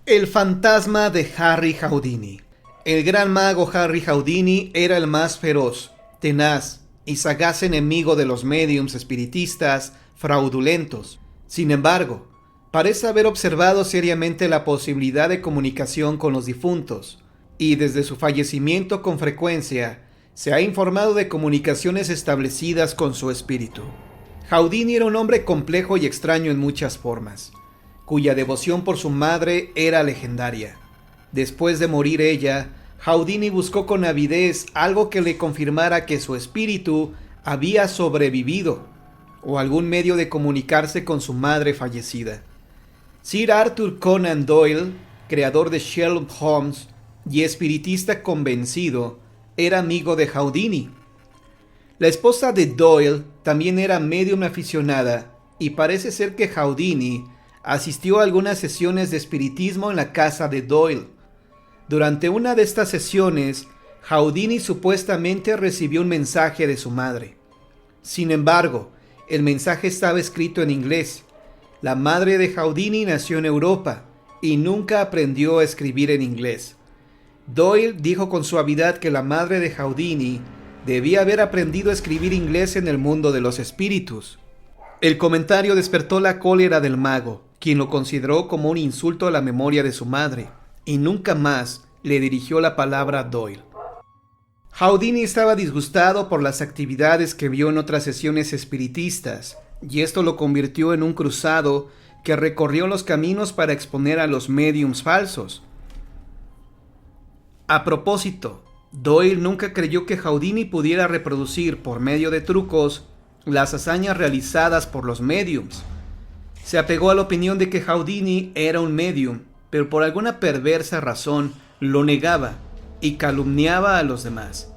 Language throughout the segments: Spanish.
El fantasma de Harry Houdini. El gran mago Harry Houdini era el más feroz, tenaz y sagaz enemigo de los médiums espiritistas fraudulentos. Sin embargo, parece haber observado seriamente la posibilidad de comunicación con los difuntos, y desde su fallecimiento con frecuencia se ha informado de comunicaciones establecidas con su espíritu. Houdini era un hombre complejo y extraño en muchas formas, cuya devoción por su madre era legendaria. Después de morir ella, Houdini buscó con avidez algo que le confirmara que su espíritu había sobrevivido, o algún medio de comunicarse con su madre fallecida. Sir Arthur Conan Doyle, creador de Sherlock Holmes y espiritista convencido, era amigo de Houdini. La esposa de Doyle también era medium aficionada, y parece ser que Houdini asistió a algunas sesiones de espiritismo en la casa de Doyle. Durante una de estas sesiones, Houdini supuestamente recibió un mensaje de su madre. Sin embargo, el mensaje estaba escrito en inglés. La madre de Houdini nació en Europa y nunca aprendió a escribir en inglés. Doyle dijo con suavidad que la madre de Houdini debía haber aprendido a escribir inglés en el mundo de los espíritus. El comentario despertó la cólera del mago, quien lo consideró como un insulto a la memoria de su madre, y nunca más le dirigió la palabra a Doyle. Houdini estaba disgustado por las actividades que vio en otras sesiones espiritistas, y esto lo convirtió en un cruzado que recorrió los caminos para exponer a los médiums falsos. A propósito, Doyle nunca creyó que Houdini pudiera reproducir por medio de trucos las hazañas realizadas por los médiums. Se apegó a la opinión de que Houdini era un médium, pero por alguna perversa razón lo negaba y calumniaba a los demás.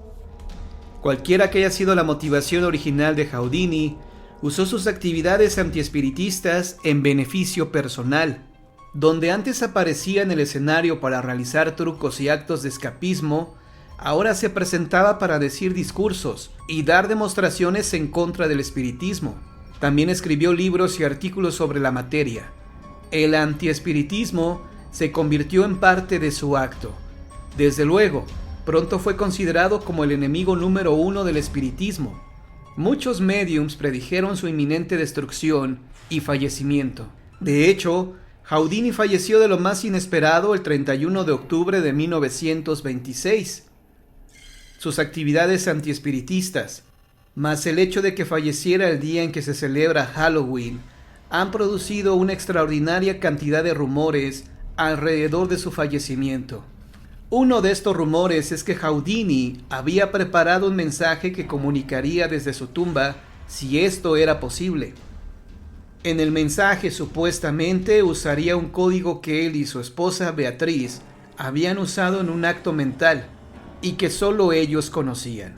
Cualquiera que haya sido la motivación original de Houdini, usó sus actividades antiespiritistas en beneficio personal. Donde antes aparecía en el escenario para realizar trucos y actos de escapismo, ahora se presentaba para decir discursos y dar demostraciones en contra del espiritismo. También escribió libros y artículos sobre la materia. El antiespiritismo se convirtió en parte de su acto. Desde luego, pronto fue considerado como el enemigo número uno del espiritismo. Muchos médiums predijeron su inminente destrucción y fallecimiento. De hecho, Houdini falleció de lo más inesperado el 31 de octubre de 1926. Sus actividades antiespiritistas, más el hecho de que falleciera el día en que se celebra Halloween, han producido una extraordinaria cantidad de rumores alrededor de su fallecimiento. Uno de estos rumores es que Houdini había preparado un mensaje que comunicaría desde su tumba si esto era posible. En el mensaje supuestamente usaría un código que él y su esposa Beatriz habían usado en un acto mental y que solo ellos conocían.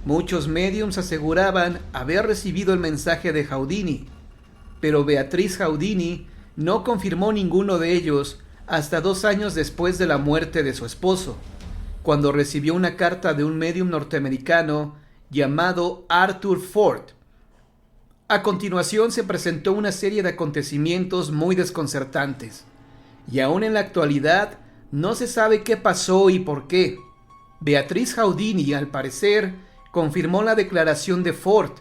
Muchos médiums aseguraban haber recibido el mensaje de Houdini, pero Beatriz Houdini no confirmó ninguno de ellos hasta 2 años después de la muerte de su esposo, cuando recibió una carta de un médium norteamericano llamado Arthur Ford. A continuación se presentó una serie de acontecimientos muy desconcertantes, y aún en la actualidad no se sabe qué pasó y por qué. Beatriz Houdini, al parecer, confirmó la declaración de Ford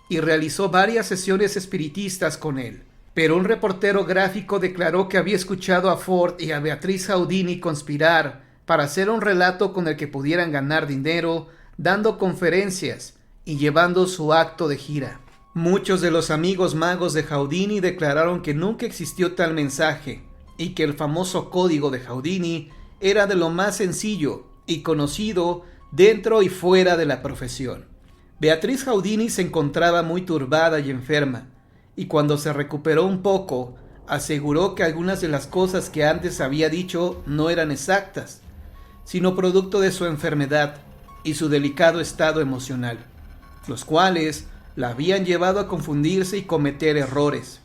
y realizó varias sesiones espiritistas con él, pero un reportero gráfico declaró que había escuchado a Ford y a Beatriz Houdini conspirar para hacer un relato con el que pudieran ganar dinero, dando conferencias y llevando su acto de gira. Muchos de los amigos magos de Houdini declararon que nunca existió tal mensaje y que el famoso código de Houdini era de lo más sencillo y conocido dentro y fuera de la profesión. Beatriz Houdini se encontraba muy turbada y enferma, y cuando se recuperó un poco, aseguró que algunas de las cosas que antes había dicho no eran exactas, sino producto de su enfermedad y su delicado estado emocional, los cuales la habían llevado a confundirse y cometer errores.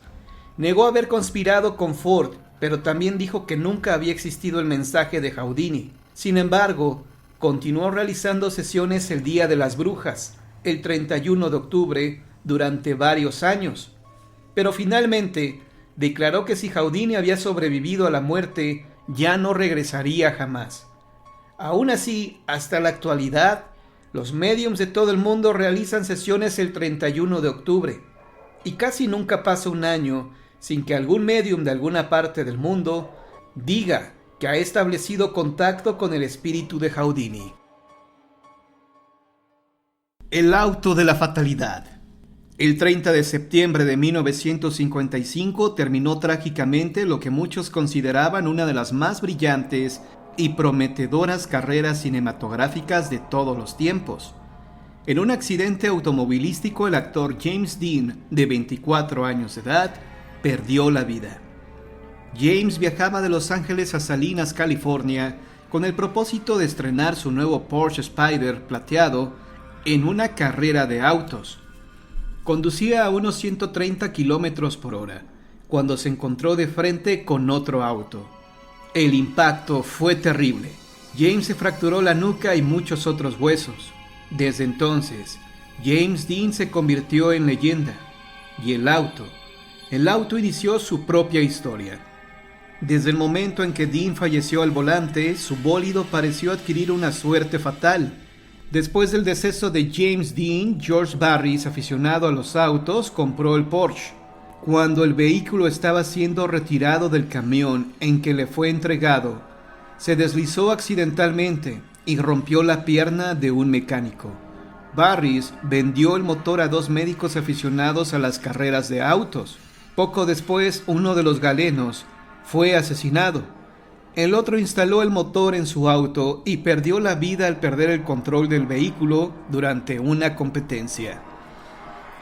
Negó haber conspirado con Ford, pero también dijo que nunca había existido el mensaje de Houdini. Sin embargo, continuó realizando sesiones el Día de las Brujas, el 31 de octubre, durante varios años. Pero finalmente declaró que si Houdini había sobrevivido a la muerte ya no regresaría jamás. Aún así, hasta la actualidad, los médiums de todo el mundo realizan sesiones el 31 de octubre, y casi nunca pasa un año sin que algún médium de alguna parte del mundo diga que ha establecido contacto con el espíritu de Houdini. El auto de la fatalidad. El 30 de septiembre de 1955 terminó trágicamente lo que muchos consideraban una de las más brillantes y prometedoras carreras cinematográficas de todos los tiempos. En un accidente automovilístico, el actor James Dean, de 24 años de edad, perdió la vida. James viajaba de Los Ángeles a Salinas, California, con el propósito de estrenar su nuevo Porsche Spyder plateado en una carrera de autos. Conducía a unos 130 kilómetros por hora, cuando se encontró de frente con otro auto. El impacto fue terrible. James se fracturó la nuca y muchos otros huesos. Desde entonces, James Dean se convirtió en leyenda. Y el auto inició su propia historia. Desde el momento en que Dean falleció al volante, su bólido pareció adquirir una suerte fatal. Después del deceso de James Dean, George Barris, aficionado a los autos, compró el Porsche. Cuando el vehículo estaba siendo retirado del camión en que le fue entregado, se deslizó accidentalmente y rompió la pierna de un mecánico. Barris vendió el motor a 2 médicos aficionados a las carreras de autos. Poco después, uno de los galenos fue asesinado. El otro instaló el motor en su auto y perdió la vida al perder el control del vehículo durante una competencia.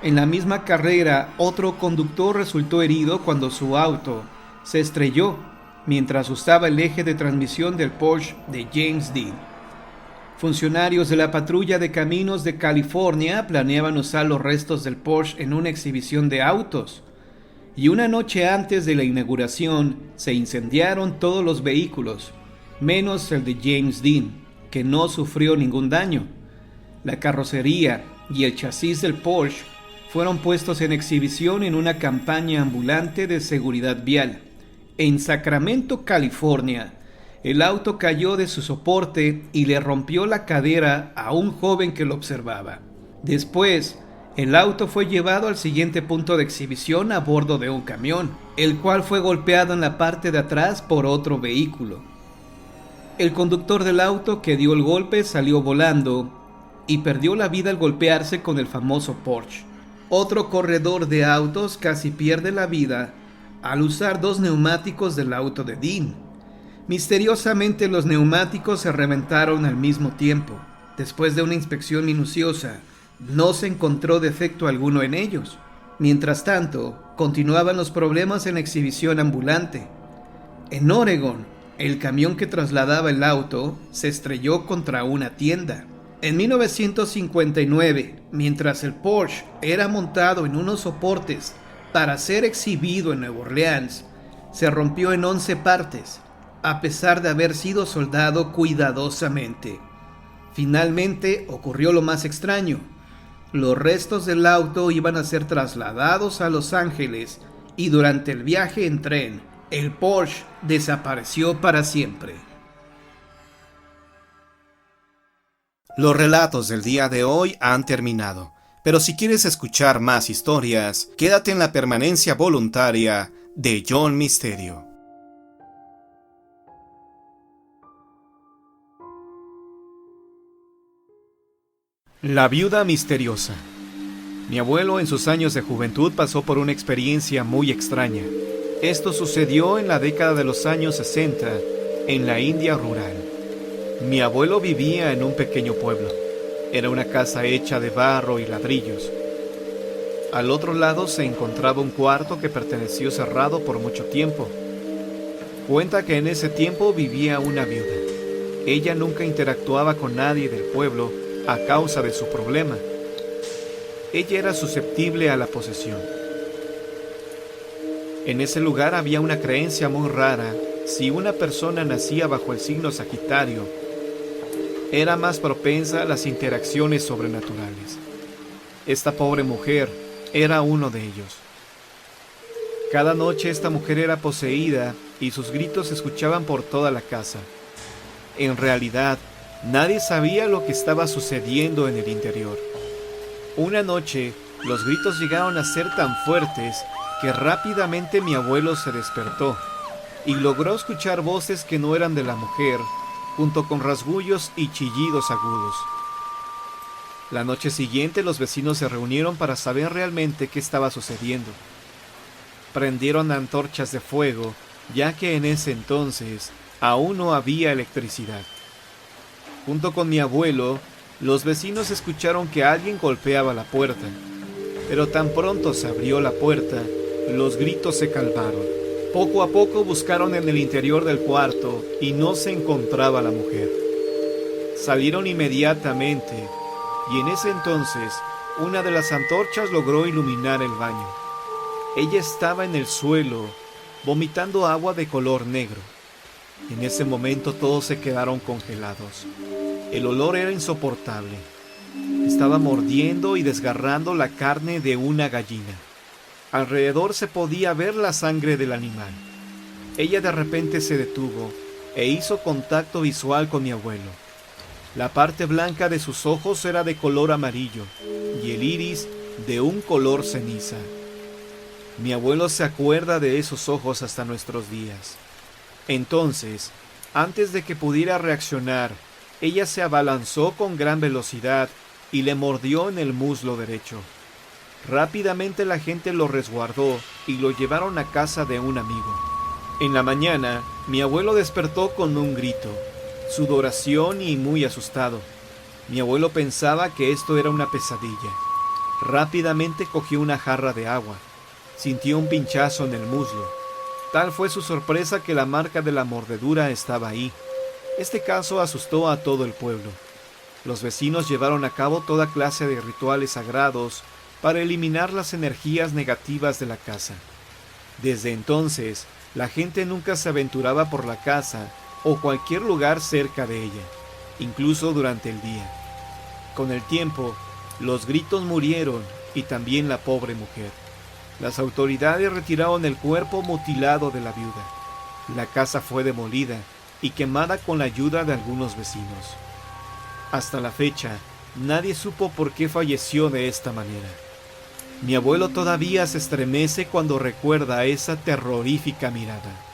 En la misma carrera, otro conductor resultó herido cuando su auto se estrelló mientras usaba el eje de transmisión del Porsche de James Dean. Funcionarios de la patrulla de caminos de California planeaban usar los restos del Porsche en una exhibición de autos, y una noche antes de la inauguración se incendiaron todos los vehículos, menos el de James Dean, que no sufrió ningún daño. La carrocería y el chasis del Porsche fueron puestos en exhibición en una campaña ambulante de seguridad vial. En Sacramento, California, el auto cayó de su soporte y le rompió la cadera a un joven que lo observaba. Después, el auto fue llevado al siguiente punto de exhibición a bordo de un camión, el cual fue golpeado en la parte de atrás por otro vehículo. El conductor del auto que dio el golpe salió volando y perdió la vida al golpearse con el famoso Porsche. Otro corredor de autos casi pierde la vida al usar 2 neumáticos del auto de Dean. Misteriosamente, los neumáticos se reventaron al mismo tiempo. Después de una inspección minuciosa, no se encontró defecto alguno en ellos. Mientras tanto, continuaban los problemas en la exhibición ambulante. En Oregon, el camión que trasladaba el auto se estrelló contra una tienda. En 1959, mientras el Porsche era montado en unos soportes para ser exhibido en Nueva Orleans, se rompió en 11 partes, a pesar de haber sido soldado cuidadosamente. Finalmente ocurrió lo más extraño. Los restos del auto iban a ser trasladados a Los Ángeles y durante el viaje en tren, el Porsche desapareció para siempre. Los relatos del día de hoy han terminado, pero si quieres escuchar más historias, quédate en la permanencia voluntaria de John Misterio. La viuda misteriosa. Mi abuelo en sus años de juventud pasó por una experiencia muy extraña. Esto sucedió en la década de los años 60, en la India rural. Mi abuelo vivía en un pequeño pueblo. Era una casa hecha de barro y ladrillos. Al otro lado se encontraba un cuarto que perteneció cerrado por mucho tiempo. Cuenta que en ese tiempo vivía una viuda. Ella nunca interactuaba con nadie del pueblo a causa de su problema. Ella era susceptible a la posesión. En ese lugar había una creencia muy rara. Si una persona nacía bajo el signo Sagitario, era más propensa a las interacciones sobrenaturales. Esta pobre mujer era uno de ellos. Cada noche esta mujer era poseída y sus gritos se escuchaban por toda la casa. En realidad, nadie sabía lo que estaba sucediendo en el interior. Una noche, los gritos llegaron a ser tan fuertes que rápidamente mi abuelo se despertó y logró escuchar voces que no eran de la mujer, junto con rasguños y chillidos agudos. La noche siguiente los vecinos se reunieron para saber realmente qué estaba sucediendo. Prendieron antorchas de fuego, ya que en ese entonces aún no había electricidad. Junto con mi abuelo, los vecinos escucharon que alguien golpeaba la puerta, pero tan pronto se abrió la puerta, los gritos se calmaron. Poco a poco buscaron en el interior del cuarto y no se encontraba la mujer. Salieron inmediatamente y en ese entonces una de las antorchas logró iluminar el baño. Ella estaba en el suelo, vomitando agua de color negro. En ese momento todos se quedaron congelados. El olor era insoportable. Estaba mordiendo y desgarrando la carne de una gallina. Alrededor se podía ver la sangre del animal. Ella de repente se detuvo e hizo contacto visual con mi abuelo. La parte blanca de sus ojos era de color amarillo y el iris de un color ceniza. Mi abuelo se acuerda de esos ojos hasta nuestros días. Entonces, antes de que pudiera reaccionar, ella se abalanzó con gran velocidad y le mordió en el muslo derecho. Rápidamente la gente lo resguardó y lo llevaron a casa de un amigo. En la mañana, mi abuelo despertó con un grito, sudoración y muy asustado. Mi abuelo pensaba que esto era una pesadilla. Rápidamente cogió una jarra de agua. Sintió un pinchazo en el muslo. Tal fue su sorpresa que la marca de la mordedura estaba ahí. Este caso asustó a todo el pueblo. Los vecinos llevaron a cabo toda clase de rituales sagrados para eliminar las energías negativas de la casa. Desde entonces, la gente nunca se aventuraba por la casa o cualquier lugar cerca de ella, incluso durante el día. Con el tiempo, los gritos murieron y también la pobre mujer. Las autoridades retiraron el cuerpo mutilado de la viuda. La casa fue demolida y quemada con la ayuda de algunos vecinos. Hasta la fecha, nadie supo por qué falleció de esta manera. Mi abuelo todavía se estremece cuando recuerda esa terrorífica mirada.